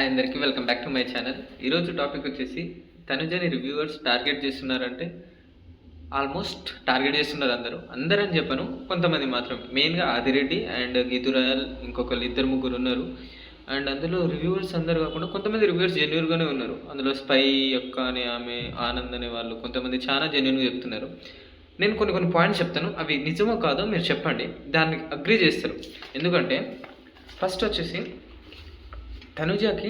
అందరికీ welcome back to my channel. ఈరోజు topic వచ్చేసి తనుజని రివ్యూవర్స్ టార్గెట్ చేస్తున్నారంటే ఆల్మోస్ట్ టార్గెట్ చేస్తున్నారు అందరని చెప్పను, కొంతమంది మాత్రం. మెయిన్గా ఆదిరెడ్డి అండ్ గీతురాయల్ ఇంకొకరు ఇద్దరు ముగ్గురు ఉన్నారు. అండ్ అందులో రివ్యూవర్స్ అందరు కాకుండా కొంతమంది రివ్యూవర్స్ జెన్యూన్గానే ఉన్నారు. అందులో స్పై యొక్క అనే ఆమె, ఆనంద్ అనే వాళ్ళు కొంతమంది చాలా జెన్యూన్గా చెప్తున్నారు. నేను కొన్ని పాయింట్స్ చెప్తాను, అవి నిజమో కాదో మీరు చెప్పండి, దాన్ని అగ్రీ చేస్తారు. ఎందుకంటే ఫస్ట్ వచ్చేసి తనుజకి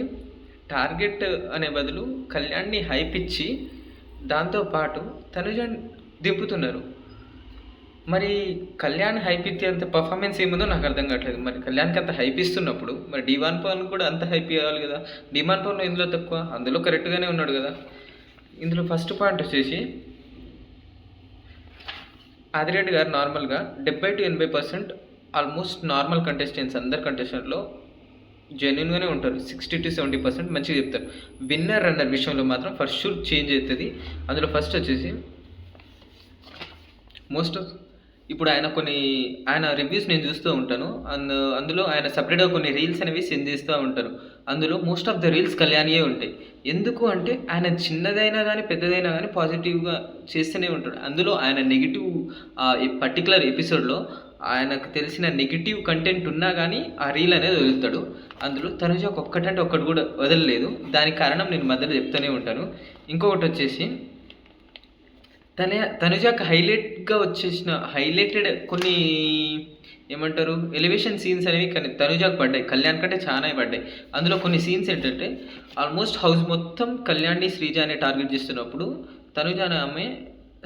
టార్గెట్ అనే బదులు కళ్యాణ్ని హైప్ ఇచ్చి దాంతోపాటు తనుజని దింపుతున్నారు. మరి కళ్యాణ్ హైప్ ఇచ్చేంత పర్ఫార్మెన్స్ ఏముందో నాకు అర్థం కావట్లేదు. మరి కళ్యాణ్కి అంత హైప్ ఇస్తున్నప్పుడు మరి డిమాన్ పవన్ కూడా అంత హైప్ ఇవ్వాలి కదా. డిమాన్ పవన్ ఇందులో తక్కువ, అందులో కరెక్ట్గానే ఉన్నాడు కదా. ఇందులో ఫస్ట్ పాయింట్ వచ్చేసి ఆదిరెడ్డి గారు నార్మల్గా 70 to 80% ఆల్మోస్ట్ నార్మల్ కంటెస్టెంట్స్ అందరు కంటెస్టెంట్లో జెన్యున్గానే ఉంటారు. 60 to 70% మంచిగా చెప్తారు. విన్నర్ రన్నర్ విషయంలో మాత్రం ఫస్ట్ షూర్ చేంజ్ అవుతుంది. అందులో ఫస్ట్ వచ్చేసి ఇప్పుడు ఆయన రివ్యూస్ నేను చూస్తూ ఉంటాను. అందులో ఆయన సపరేట్గా కొన్ని రీల్స్ అనేవి సెండ్ చేస్తూ ఉంటారు. అందులో మోస్ట్ ఆఫ్ ద రీల్స్ కళ్యాణియే ఉంటాయి. ఎందుకు అంటే ఆయన చిన్నదైనా కానీ పెద్దదైనా కానీ పాజిటివ్గా చేస్తూనే ఉంటాడు. అందులో ఆయన నెగిటివ్ పర్టికులర్ ఎపిసోడ్లో ఆయనకు తెలిసిన నెగిటివ్ కంటెంట్ ఉన్నా కానీ ఆ రీల్ అనేది వదులుతాడు. అందులో తనుజ ఒక్కటంటే ఒక్కటి కూడా వదలలేదు. దానికి కారణం నేను మధ్యలో చెప్తూనే ఉంటాను. ఇంకొకటి వచ్చేసి తనుజకు హైలైట్గా వచ్చేసిన హైలైటెడ్ కొన్ని ఏమంటారు ఎలివేషన్ సీన్స్ అనేవి కానీ తనుజకు పడ్డాయి, కళ్యాణ్ కంటే చాలా పడ్డాయి. అందులో కొన్ని సీన్స్ ఏంటంటే ఆల్మోస్ట్ హౌస్ మొత్తం కళ్యాణ్ని శ్రీజాని టార్గెట్ చేస్తున్నప్పుడు తనుజ అనే ఆమె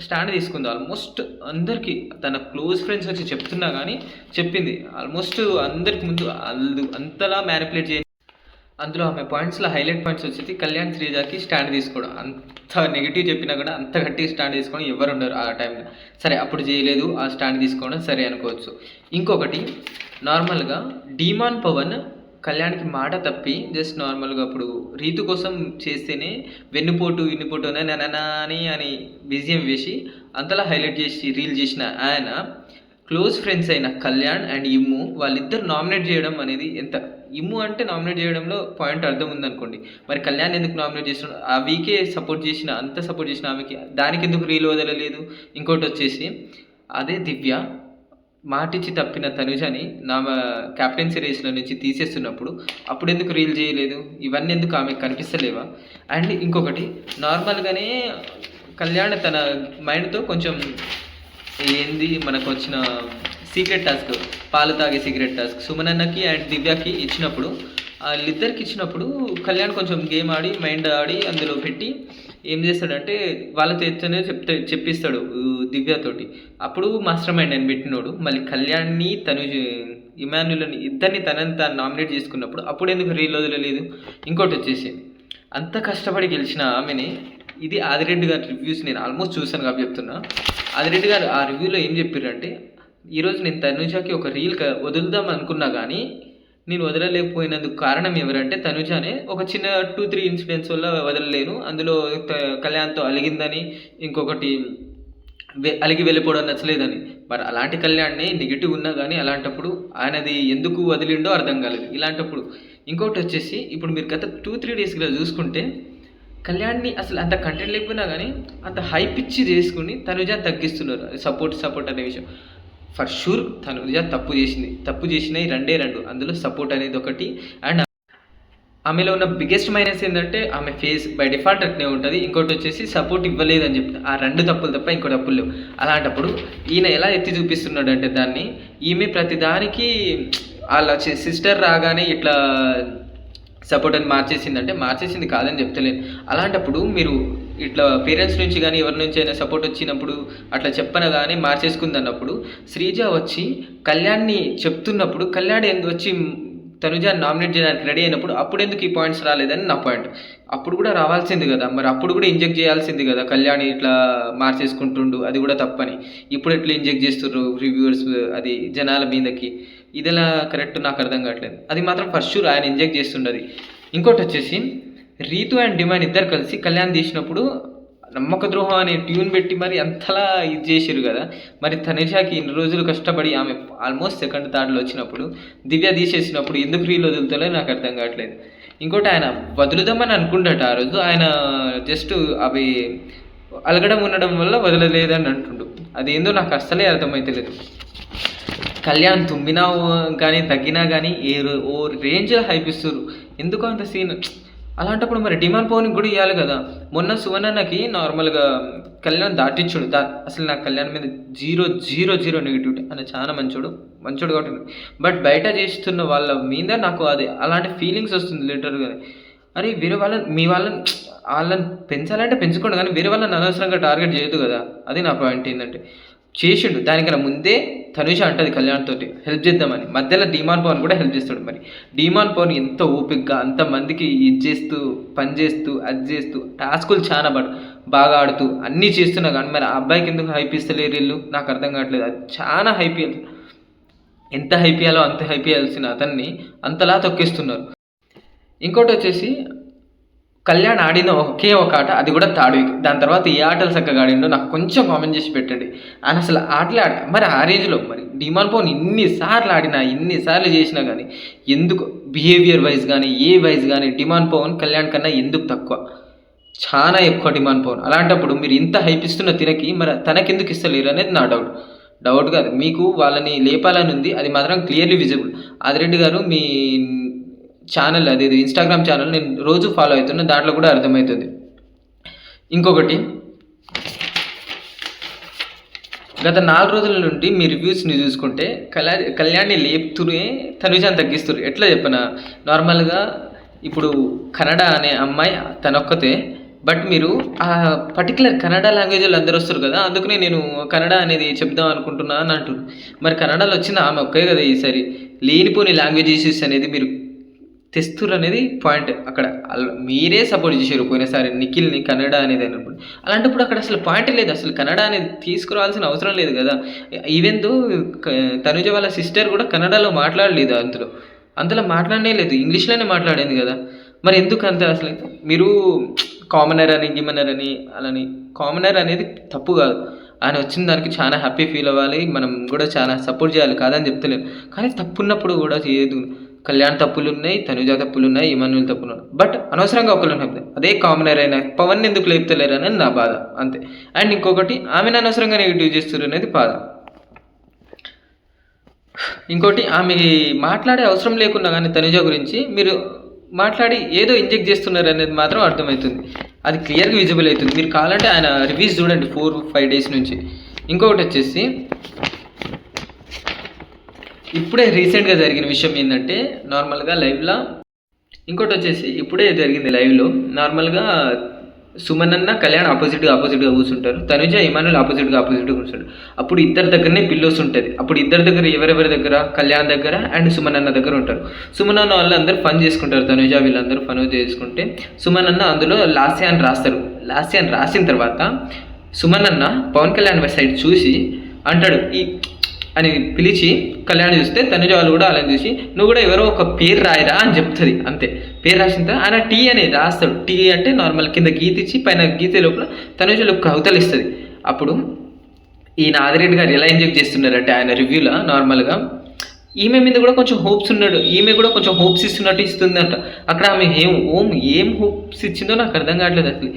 స్టాండ్ తీసుకుంది. ఆల్మోస్ట్ అందరికీ తన క్లోజ్ ఫ్రెండ్స్ వచ్చి చెప్తున్నా కానీ చెప్పింది. ఆల్మోస్ట్ అందరికి ముందు అంతలా మ్యానిపులేట్ చేయండి. అందులో ఆమె పాయింట్స్లో హైలైట్ పాయింట్స్ వచ్చేసి కళ్యాణ్ శ్రీజాకి స్టాండ్ తీసుకోవడం. అంత నెగిటివ్ చెప్పినా కూడా అంత గట్టిగా స్టాండ్ తీసుకోవడం ఎవరు ఉండరు ఆ టైంలో. సరే అప్పుడు చేయలేదు, ఆ స్టాండ్ తీసుకోవడం సరే అనుకోవచ్చు. ఇంకొకటి నార్మల్గా డిమాన్ పవన్ కళ్యాణ్కి మాట తప్పి జస్ట్ నార్మల్గా అప్పుడు రీతు కోసం చేస్తేనే వెన్నుపోటు అని బిజిఎం వేసి అంతలా హైలైట్ చేసి రీల్ చేసిన ఆయన క్లోజ్ ఫ్రెండ్స్ అయిన కళ్యాణ్ అండ్ ఇమ్ము వాళ్ళిద్దరు నామినేట్ చేయడం అనేది ఎంత ఇమ్ము అంటే నామినేట్ చేయడంలో పాయింట్ అర్థం ఉందనుకోండి. మరి కళ్యాణ్ ఎందుకు నామినేట్ చేస్తున్నాడు? ఆ వీకే సపోర్ట్ చేసిన ఆమెకి దానికి ఎందుకు రీల్ వదలలేదు? ఇంకోటి వచ్చేసి అదే దివ్య మాటిచ్చి తప్పిన తనుజని నా క్యాప్టెన్సీ రేస్లో నుంచి తీసేస్తున్నప్పుడు అప్పుడు ఎందుకు రీల్ చేయలేదు? ఇవన్నీ ఎందుకు ఆమెకు కనిపిస్తలేవా? అండ్ ఇంకొకటి నార్మల్గానే కళ్యాణ్ తన మైండ్తో కొంచెం మనకు వచ్చిన సీక్రెట్ టాస్క్, పాలు తాగే సీక్రెట్ టాస్క్ సుమనన్నకి అండ్ దివ్యకి ఇచ్చినప్పుడు వాళ్ళిద్దరికి ఇచ్చినప్పుడు కళ్యాణ్ కొంచెం గేమ్ ఆడి మైండ్ ఆడి అందులో పెట్టి ఏం చేస్తాడంటే వాళ్ళతో ఎత్తనే చెప్పిస్తాడు దివ్యతోటి. అప్పుడు మాస్టర్ మైండ్ అని పెట్టినోడు మళ్ళీ కళ్యాణ్ని ఇమాన్యుల్ని ఇద్దరిని తాను నామినేట్ చేసుకున్నప్పుడు అప్పుడు ఎందుకు రీల్ వదలలేదు? ఇంకోటి వచ్చేసి అంత కష్టపడి గెలిచిన ఆమెని ఇది ఆదిరెడ్డి గారి రివ్యూస్ నేను ఆల్మోస్ట్ చూశాను కాబట్టి చెప్తున్నా. ఆదిరెడ్డి గారు ఆ రివ్యూలో ఏం చెప్పారంటే ఈరోజు నేను తనుజకి ఒక రీల్ వదులుదాం అనుకున్నా కానీ నేను వదలలేకపోయినందుకు కారణం ఎవరంటే తనుజానే ఒక చిన్న 2-3 ఇన్సిడెంట్స్ వల్ల వదలలేను. అందులో కళ్యాణ్తో అలిగిందని, ఇంకొకటి అలిగి వెళ్ళిపోవడం నచ్చలేదని. మరి అలాంటి కళ్యాణ్ని నెగిటివ్ ఉన్నా కానీ అలాంటప్పుడు ఆయనది ఎందుకు వదిలిండో అర్థం కాలేదు. ఇలాంటప్పుడు ఇంకొకటి వచ్చేసి ఇప్పుడు మీరు గత 2-3 డేస్గా చూసుకుంటే కళ్యాణ్ని అసలు అంత కంటెంట్ లేకపోయినా కానీ అంత హైప్ ఇచ్చి చేసుకుని తనుజాని తగ్గిస్తున్నారు. సపోర్ట్ అనే విషయం ఫర్ షూర్ తనుజ తప్పు చేసినవి రెండు. అందులో సపోర్ట్ అనేది ఒకటి. అండ్ ఆమెలో ఉన్న బిగ్గెస్ట్ మైనస్ ఏంటంటే ఆమె ఫేస్ బై డిఫాల్ట్ అట్నే ఉంటుంది. ఇంకోటి వచ్చేసి సపోర్ట్ ఇవ్వలేదు అని చెప్తే ఆ 2 తప్పులు తప్ప ఇంకో తప్పులు లేవు. అలాంటప్పుడు ఈయన ఎలా ఎత్తి చూపిస్తున్నాడు అంటే దాన్ని ఈమె ప్రతిదానికి వాళ్ళ సిస్టర్ రాగానే ఇట్లా సపోర్ట్ అని మార్చేసింది కాదని చెప్తలేను. అలాంటప్పుడు మీరు ఇట్లా పేరెంట్స్ నుంచి కానీ ఎవరి నుంచి అయినా సపోర్ట్ వచ్చినప్పుడు అట్లా చెప్పన కానీ మార్చేసుకుంది అన్నప్పుడు శ్రీజ వచ్చి కళ్యాణ్ని చెప్తున్నప్పుడు కళ్యాణ్ వచ్చి తనుజాని నామినేట్ చేయడానికి రెడీ అయినప్పుడు అప్పుడు ఎందుకు ఈ పాయింట్స్ రాలేదని నా పాయింట్. అప్పుడు కూడా రావాల్సింది కదా, మరి అప్పుడు కూడా ఇంజెక్ట్ చేయాల్సింది కదా. కళ్యాణ్ ఇట్లా మార్చేసుకుంటుండు, అది కూడా తప్పని. ఇప్పుడు ఎట్లా ఇంజెక్ట్ చేస్తుర్రు రివ్యూవర్స్ అది జనాల మీదకి? ఇదిలా కరెక్ట్ నాకు అర్థం కావట్లేదు. అది మాత్రం ఫస్ట్ షూర్ ఆయన ఇంజెక్ట్ చేస్తుండదు. ఇంకోటి వచ్చేసి రీతు అండ్ డిమాండ్ ఇద్దరు కలిసి కళ్యాణ్ తీసినప్పుడు నమ్మక ద్రోహం అనే ట్యూన్ పెట్టి మరి అంతలా ఇది చేసారు కదా. మరి తనుజాకి ఇన్ని రోజులు కష్టపడి ఆమె ఆల్మోస్ట్ సెకండ్ థర్డ్లో వచ్చినప్పుడు దివ్య తీసేసినప్పుడు ఎందుకు రీల్ వదులుతాలో నాకు అర్థం కావట్లేదు. ఇంకోటి ఆయన వదులుదామని అనుకుంటాట ఆ రోజు. ఆయన జస్ట్ అవి అలగడం ఉండడం వల్ల వదలలేదని అంటుండు. అదేందో నాకు అస్సలే అర్థమైతలేదు. కళ్యాణ్ తుమ్మినా కానీ తగ్గినా కానీ ఓ రేంజ్లో హైప్ ఇస్తారు. ఎందుకు అంత సీన్? అలాంటప్పుడు మరి డిమాండ్ పవర్ని కూడా ఇవ్వాలి కదా. మొన్న సువనన్నకి నార్మల్గా కళ్యాణ్ దాటించుడు అసలు నాకు కళ్యాణ్ మీద 0 నెగిటివిటీ. ఆయన చాలా మంచోడు కాబట్టి. బట్ బయట చేస్తున్న వాళ్ళ మీద నాకు అది అలాంటి ఫీలింగ్స్ వస్తుంది లిటరల్గా. అరే వేరే వాళ్ళని పెంచాలంటే పెంచుకోండి, కానీ వేరే వాళ్ళని అనవసరంగా టార్గెట్ చేయొద్దు కదా. అది నా పాయింట్. ఏంటంటే చేసిండు, దానికన్నా ముందే తనుజ అంటది కళ్యాణ్ తోటి హెల్ప్ చేద్దామని. మధ్యలో డిమాండ్ పవన్ కూడా హెల్ప్ చేస్తాడు. మరి డిమాండ్ పవన్ ఎంత ఓపికగా అంతమందికి ఇది చేస్తూ పని చేస్తూ అది చేస్తూ టాస్కులు చాలా బాగా ఆడుతూ అన్నీ చేస్తున్నా కానీ మరి ఆ అబ్బాయికి ఎందుకు హైప్ ఇస్తలేరు వీళ్ళు? నాకు అర్థం కావట్లేదు. అది చాలా హైప్ ఇవ్వాలి. ఎంత హైప్ ఇవ్వాలో అంత హైప్ ఇవ్వాల్సిన అతన్ని అంతలా తొక్కిస్తున్నారు. ఇంకోటి వచ్చేసి కళ్యాణ్ ఆడిన ఒకే ఒక ఆట, అది కూడా థర్డ్ వీక్. దాని తర్వాత ఏ ఆటలు చక్కగా ఆడిండో నాకు కొంచెం కామెంట్ చేసి పెట్టండి. ఆయన అసలు ఆటలే మరి ఆ రేంజ్లో మరి డిమాండ్ పవన్ ఇన్నిసార్లు చేసినా కానీ ఎందుకు బిహేవియర్ వైజ్ కానీ ఏ వైజ్ కానీ డిమాండ్ పవన్ కళ్యాణ్ కన్నా ఎందుకు తక్కువ? చాలా ఎక్కువ డిమాండ్ పవన్. అలాంటప్పుడు మీరు ఇంత హైప్ ఇస్తున్న తినకి మరి తనకెందుకు ఇస్తలేరు అనేది నా డౌట్ కాదు. మీకు వాళ్ళని లేపాలని ఉంది, అది మాత్రం క్లియర్లీ విజిబుల్. ఆదిరెడ్డి గారు మీ ఛానల్, అది ఇన్స్టాగ్రామ్ ఛానల్ నేను రోజు ఫాలో అవుతున్నా, దాంట్లో కూడా అర్థమవుతుంది. ఇంకొకటి, గత 4 రోజుల నుండి మీ రివ్యూస్ని చూసుకుంటే కళ్యాణ్ని లేపుతూనే తనుజాన్ని తగ్గిస్తారు. ఎట్లా చెప్పనా, నార్మల్గా ఇప్పుడు కన్నడ అనే అమ్మాయి తనొక్కతే, బట్ మీరు ఆ పర్టికులర్ కన్నడ లాంగ్వేజ్ వాళ్ళు అందరూ వస్తారు కదా, అందుకనే నేను కన్నడ అనేది చెప్దాం అనుకుంటున్నా అని అంటున్నాను. మరి కన్నడలో వచ్చిన ఆమె ఒక్కే కదా ఈసారి. లేనిపోని లాంగ్వేజ్ ఇష్యూస్ అనేది మీరు తెస్తురు అనేది పాయింట్. అక్కడ మీరే సపోర్ట్ చేశారు పోయినసారి నిఖిల్ని కన్నడ అనేది అన్నప్పుడు. అలాంటప్పుడు అక్కడ అసలు పాయింట్ లేదు, అసలు కన్నడ అనేది తీసుకురావాల్సిన అవసరం లేదు కదా. ఈవెన్ దో తనుజ వాళ్ళ సిస్టర్ కూడా కన్నడలో మాట్లాడలేదు, అందులో మాట్లాడనే లేదు, ఇంగ్లీష్లోనే మాట్లాడింది కదా. మరి ఎందుకు అంత అసలు మీరు కామనర్ అని గిమనర్ అని అలాని? కామనర్ అనేది తప్పు కాదు, ఆయన వచ్చిన దానికి చాలా హ్యాపీ ఫీల్ అవ్వాలి, మనం కూడా చాలా సపోర్ట్ చేయాలి, కాదని చెప్తలేను. కానీ తప్పున్నప్పుడు కూడా చేయదు. కళ్యాణ్ తప్పులు ఉన్నాయి, తనుజ తప్పులు ఉన్నాయి, ఇమాన్యుల్ తప్పులు ఉన్నాయి, బట్ అనవసరంగా ఒకళ్ళు ఉన్నాయి. అదే కామనర్ అయినా పవన్ ఎందుకు లేపుతలేరు అనేది నా బాధ అంతే. అండ్ ఇంకొకటి, ఆమెను అనవసరంగా నెగిటివ్ చేస్తారు అనేది బాధ. ఇంకోటి, ఆమె మాట్లాడే అవసరం లేకున్నా కానీ తనుజ గురించి మీరు మాట్లాడి ఏదో ఇంజెక్ట్ చేస్తున్నారు అనేది మాత్రం అర్థమవుతుంది. అది క్లియర్గా విజిబుల్ అవుతుంది. మీరు కావాలంటే ఆయన రివ్యూస్ చూడండి 4-5 డేస్ నుంచి. ఇంకొకటి వచ్చేసి, ఇప్పుడే రీసెంట్గా జరిగిన విషయం ఏంటంటే, నార్మల్గా లైవ్లో ఇంకోటి వచ్చేసి ఇప్పుడే జరిగింది లైవ్లో. నార్మల్గా సుమన్ అన్న కళ్యాణ్ ఆపోజిట్గా కూర్చుంటారు, తనుజ ఇమానుల్ ఆపోజిట్గా కూర్చుంటారు. అప్పుడు ఇద్దరి దగ్గరనే పిల్లోస్ ఉంటుంది. అప్పుడు ఇద్దరి దగ్గర ఎవరెవరి దగ్గర? కళ్యాణ్ దగ్గర అండ్ సుమన్ అన్న దగ్గర ఉంటారు. సుమన్ అన్న వాళ్ళందరూ ఫన్ చేసుకుంటారు, తనుజ వీళ్ళందరూ ఫన్ చేసుకుంటే సుమన్ అన్న అందులో లాస్య అని రాస్తారు. లాస్య అని రాసిన తర్వాత సుమన్ అన్న పవన్ కళ్యాణ్ సైడ్ చూసి అంటాడు అని పిలిచి కళ్యాణ్ చూస్తే తనుజ వాళ్ళు కూడా అలా చూసి నువ్వు కూడా ఎవరో ఒక పేరు రాయరా అని చెప్తుంది. అంతే, పేరు రాసిన తర్వాత ఆయన టీ అనేది రాస్తాడు. టీ అంటే నార్మల్ కింద గీత ఇచ్చి పైన గీత లోపల తనుజలు ఒక అవతలు ఇస్తుంది. అప్పుడు ఈయన ఆదిరెడ్డి గారు ఎలా ఇంజెక్ట్ చేస్తున్నారంటే ఆయన రివ్యూలో నార్మల్గా ఈమె మీద కూడా కొంచెం హోప్స్ ఉన్నాడు, ఈమె కూడా కొంచెం హోప్స్ ఇస్తున్నట్టు ఇస్తుందంట. అక్కడ ఆమె ఏం హోప్స్ ఇచ్చిందో నాకు అర్థం కావట్లేదు అసలు.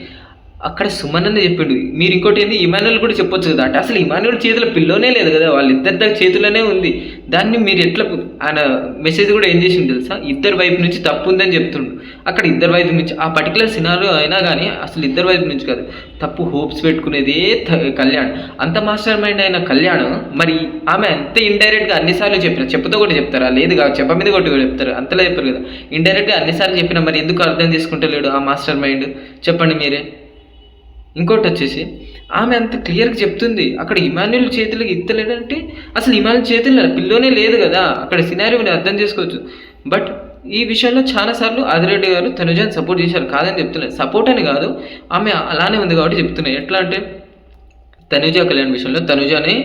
అక్కడ సుమన్ అన్న చెప్పిండు. మీరు ఇంకోటి ఏంది, ఇమాన్యుల్ కూడా చెప్పొచ్చు కదా అంటే. అసలు ఇమాన్యుల్ చేతిలో పిల్లోనే లేదు కదా, వాళ్ళిద్దరి దగ్గర చేతిలోనే ఉంది. దాన్ని మీరు ఎట్లా? ఆయన మెసేజ్ కూడా ఏం చేసింది తెలుసా, ఇద్దరు వైపు నుంచి తప్పు ఉందని చెప్తుండు. అక్కడ ఇద్దరు వైపు నుంచి ఆ పర్టికులర్ సినారియో అయినా కానీ అసలు ఇద్దరు వైపు నుంచి కాదు, తప్పు హోప్స్ పెట్టుకునేదే కళ్యాణ్. అంత మాస్టర్ మైండ్ అయిన కళ్యాణ్ మరి ఆమె అంత ఇండైరెక్ట్గా అన్నిసార్లు చెప్పిన, చెప్పుతో కూడా చెప్తారా? లేదు కాదు, చెప్ప మీద కొట్టి కూడా చెప్తారు, అంతలా చెప్పారు కదా. ఇండైరెక్ట్గా అన్నిసార్లు చెప్పినా మరి ఎందుకు అర్థం చేసుకుంటలేడు ఆ మాస్టర్ మైండ్? చెప్పండి మీరే. ఇంకోటి వచ్చేసి ఆమె అంత క్లియర్గా చెప్తుంది, అక్కడ ఇమాన్యుల్ చేతులకి ఇత్తలేడంటే అసలు ఇమాన్యుల్ చేతుల్లో పిల్లోనే లేదు కదా. అక్కడ సినారియోని అర్థం చేసుకోవచ్చు. బట్ ఈ విషయంలో చాలాసార్లు ఆదిరెడ్డి గారు తనుజాని సపోర్ట్ చేశారు, కాదని చెప్తున్నారు. సపోర్ట్ అని కాదు, ఆమె అలానే ఉంది కాబట్టి చెప్తున్నాయి. ఎట్లా అంటే తనుజ కళ్యాణ్ విషయంలో తనుజానే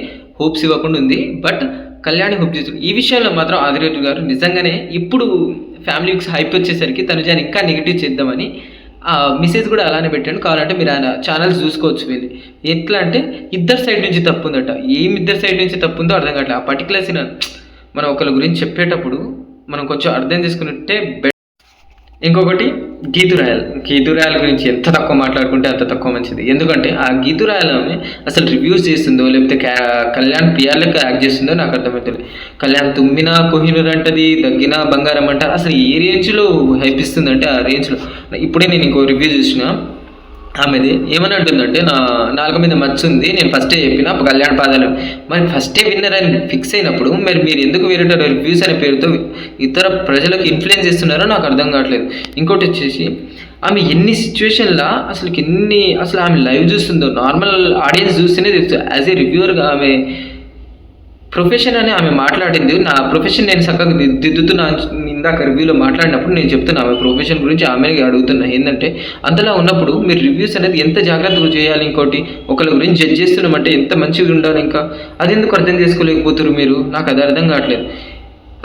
హోప్స్ ఇవ్వకుండా ఉంది, బట్ కళ్యాణి హోప్ చేస్తుంది. ఈ విషయంలో మాత్రం ఆదిరెడ్డి గారు నిజంగానే ఇప్పుడు ఫ్యామిలీకి హైప్ వచ్చేసరికి తనుజాని ఇంకా నెగిటివ్ చేద్దామని ఆ మెసేజ్ కూడా అలానే పెట్టాను. కావాలంటే మీరు ఆయన ఛానల్స్ చూసుకోవచ్చు వెళ్ళి. ఎట్లా అంటే ఇద్దరు సైడ్ నుంచి తప్పు ఉందట. ఇద్దరు సైడ్ నుంచి తప్పు ఉందో అర్థం కావట్లేదు. ఆ పర్టికులర్ సీన్ మనం ఒకరి గురించి చెప్పేటప్పుడు మనం కొంచెం అర్థం చేసుకున్నట్టే ఇంకొకటి గీతురాయల్ గురించి ఎంత తక్కువ మాట్లాడుకుంటే అంత తక్కువ మంచిది. ఎందుకంటే ఆ గీతురాయల్ ఆమె అసలు రివ్యూస్ చేస్తుందో లేకపోతే కళ్యాణ్ పిఆర్లకు యాక్ట్ చేస్తుందో నాకు అర్థమవుతుంది. కళ్యాణ్ తుమ్మినా కోహినూర్ అంటది, దగ్గినా బంగారం అంట, అసలు ఏ రేంజ్లో హైపిస్తుందంటే ఆ రేంజ్లో. ఇప్పుడే నేను ఇంకో రివ్యూ చూసిన ఆమెది, ఏమని అంటుందంటే నా నాలుగు మీద మచ్చ ఉంది, నేను ఫస్టే చెప్పిన కళ్యాణ్ పాదాలు. మరి ఫస్టే విన్నర్ అని ఫిక్స్ అయినప్పుడు మరి మీరు ఎందుకు వేరే రివ్యూస్ అనే పేరుతో ఇతర ప్రజలకు ఇన్ఫ్లుయెన్స్ చేస్తున్నారో నాకు అర్థం కావట్లేదు. ఇంకోటి వచ్చేసి ఆమె ఎన్ని సిచ్యువేషన్లా అసలు ఆమె లైవ్ చూస్తుందో నార్మల్ ఆడియన్స్ చూస్తేనే తెలుస్తుంది. యాజ్ ఏ రివ్యూవర్గా ఆమె ప్రొఫెషన్ అని ఆమె మాట్లాడింది. నా ప్రొఫెషన్ నేను చక్కగా దిద్దుతున్నా ఇందాక రివ్యూలో మాట్లాడినప్పుడు నేను చెప్తున్నా ఆమె ప్రొఫెషన్ గురించి ఆమె అడుగుతున్నా. ఏంటంటే అంతలా ఉన్నప్పుడు మీరు రివ్యూస్ అనేది ఎంత జాగ్రత్తగా చేయాలి, ఇంకోటి ఒకళ్ళ గురించి జడ్జ్ చేస్తున్నామంటే ఎంత మంచిగా ఉండాలి, ఇంకా అది ఎందుకు అర్థం చేసుకోలేకపోతారు మీరు? నాకు అది అర్థం కావట్లేదు.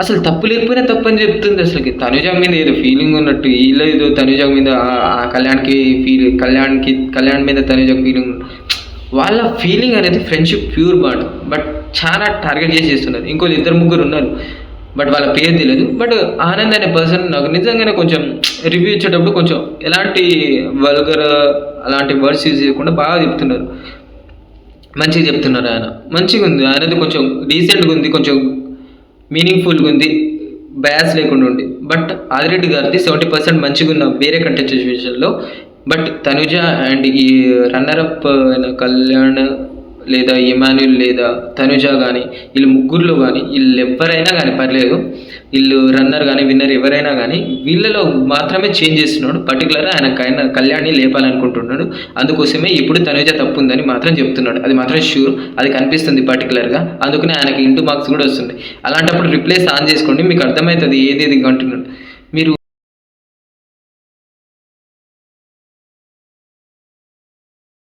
అసలు తప్పు లేకపోయినా తప్పు అని చెప్తుంది. అసలుకి తనుజ మీద ఏదో ఫీలింగ్ ఉన్నట్టు, వీళ్ళు ఏదో తనుజ మీద కళ్యాణ్ మీద తనుజ ఫీలింగ్, వాళ్ళ ఫీలింగ్ అనేది ఫ్రెండ్షిప్ ప్యూర్ బాండ్, బట్ చాలా టార్గెట్ చేస్తున్నారు. ఇంకో ఇద్దరు ముగ్గురు ఉన్నారు, బట్ వాళ్ళ పేరు తెలియదు. బట్ ఆనంద్ అనే పర్సన్ నాకు నిజంగానే కొంచెం రివ్యూ ఇచ్చేటప్పుడు కొంచెం ఎలాంటి వల్గర్ అలాంటి వర్డ్స్ యూజ్ చేయకుండా బాగా చెప్తున్నారు, మంచిగా చెప్తున్నారు. ఆయన మంచిగా ఉంది, ఆయనది కొంచెం డీసెంట్గా ఉంది, కొంచెం మీనింగ్ఫుల్గా ఉంది, బయాస్ లేకుండా ఉంది. బట్ ఆదిరెడ్డి గారిది 70% మంచిగా ఉన్న వేరే కంటెస్టెంట్ విషయంలో. బట్ తనుజ అండ్ ఈ రన్నరప్ కళ్యాణ్ లేదా ఇమాన్యుల్ లేదా తనుజ కానీ వీళ్ళు ముగ్గురులో కానీ వీళ్ళు ఎవరైనా కానీ పర్లేదు, వీళ్ళు రన్నర్ కానీ విన్నర్ ఎవరైనా కానీ వీళ్ళలో మాత్రమే చేంజ్ చేస్తున్నాడు. పర్టికులర్గా ఆయన కళ్యాణ్ని లేపాలనుకుంటున్నాడు. అందుకోసమే ఇప్పుడు తనుజ తప్పు ఉందని మాత్రం చెప్తున్నాడు. అది మాత్రం షూర్, అది కనిపిస్తుంది పర్టికులర్గా. అందుకనే ఆయనకి ఇంటూ మార్క్స్ కూడా వస్తుంది. అలాంటప్పుడు రిప్లేస్ ఆన్ చేసుకోండి, మీకు అర్థమవుతుంది ఏది అంటున్నాడు.